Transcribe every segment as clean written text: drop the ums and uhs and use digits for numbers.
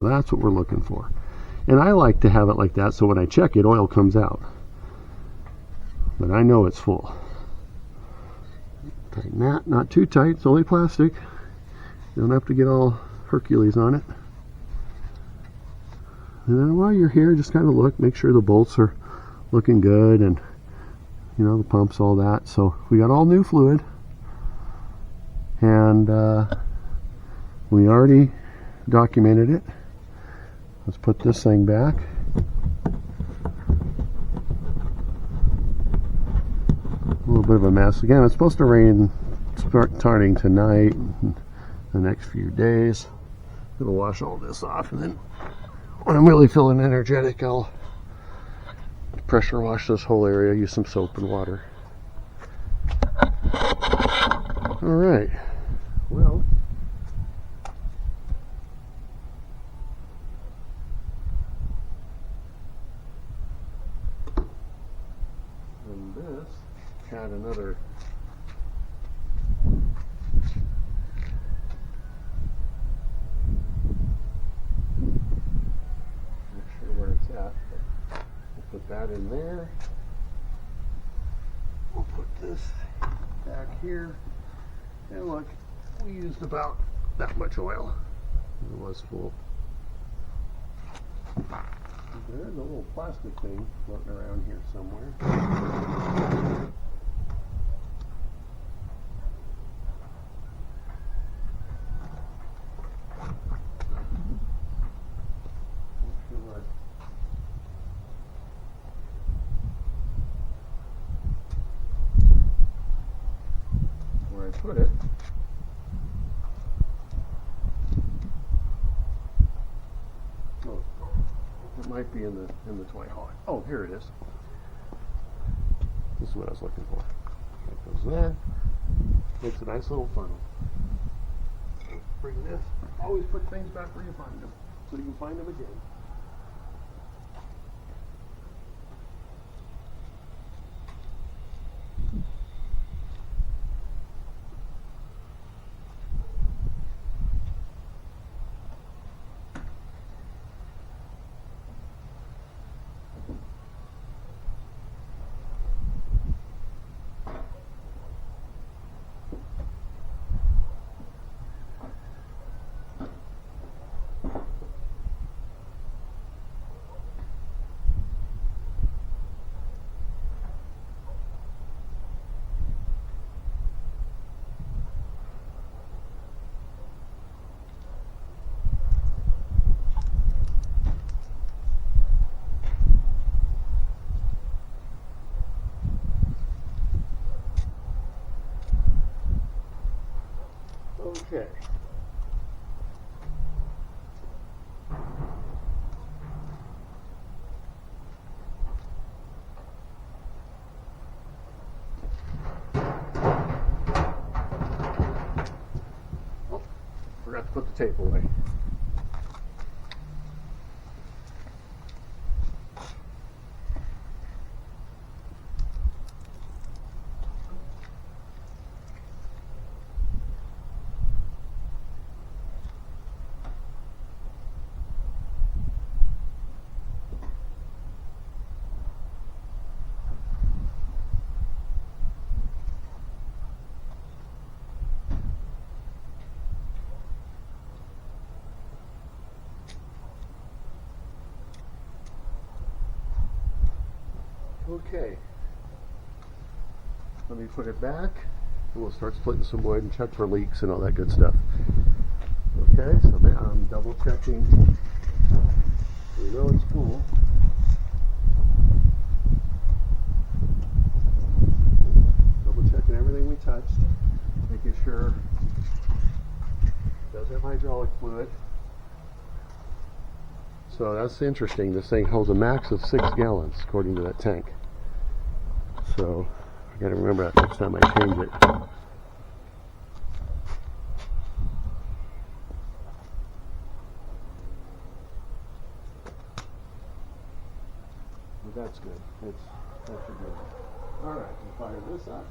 That's what we're looking for. And I like to have it like that so when I check it, oil comes out. But I know it's full. Tighten that, not too tight, it's only plastic. You don't have to get all Hercules on it. And then while you're here, just kind of look, make sure the bolts are looking good and you know, the pumps, all that. So we got all new fluid. And we already documented it. Let's put this thing back. A little bit of a mess. Again, it's supposed to rain starting tonight and the next few days. I'm going to wash all this off, and then when I'm really feeling energetic, I'll pressure wash this whole area, use some soap and water. Alright, well, and this had another put that in there. We'll put this back here. And look, we used about that much oil. It was full. There's a little plastic thing floating around here somewhere. Put it. Oh, it might be in the toy haul. Oh, here it is. This is what I was looking for. That goes there. Makes a nice little funnel. Bring this. Always put things back where you find them, so you can find them again. Okay. Oh, forgot to put the tape away. Okay, let me put it back and we'll start splitting some wood and check for leaks and all that good stuff. Okay, so now I'm double checking. We know it's full. Double checking everything we touched, making sure it does have hydraulic fluid. So that's interesting. This thing holds a max of 6 gallons according to that tank. So I gotta remember that next time I change it. But that's good. That's a good. All right, we'll fire this up.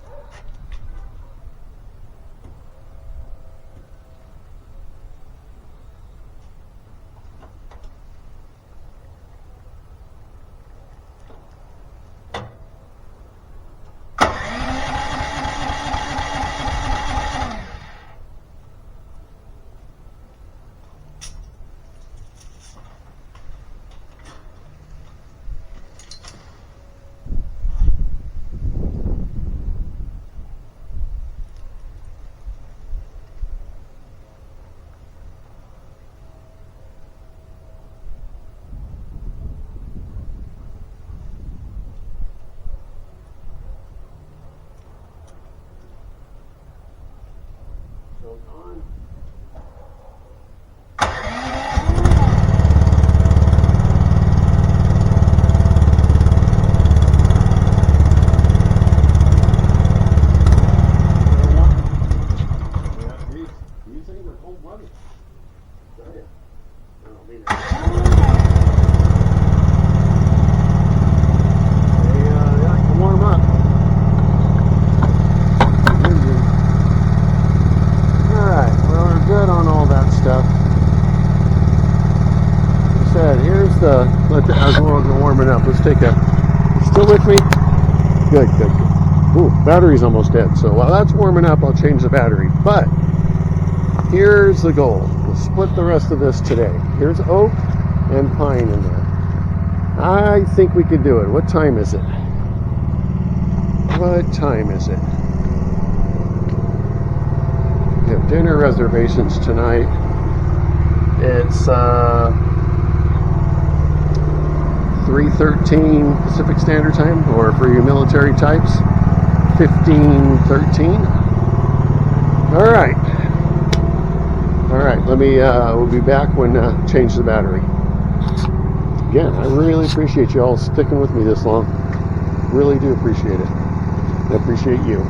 choke on. These things are cold-blooded. Tell ya. I don't mean it. They like to warm up. Alright, well, we're good on all that stuff. Like I said, here's as we're warming up, let's take a, still with me? Good, good, good. Ooh, battery's almost dead, so while that's warming up, I'll change the battery. But here's the goal. We'll split the rest of this today. Here's oak and pine in there. I think we could do it. What time is it? What time is it? We have dinner reservations tonight. It's 3:13 Pacific Standard Time, or for you military types, 15:13. All right. All right, we'll be back when change the battery. Again, I really appreciate you all sticking with me this long. Really do appreciate it. I appreciate you.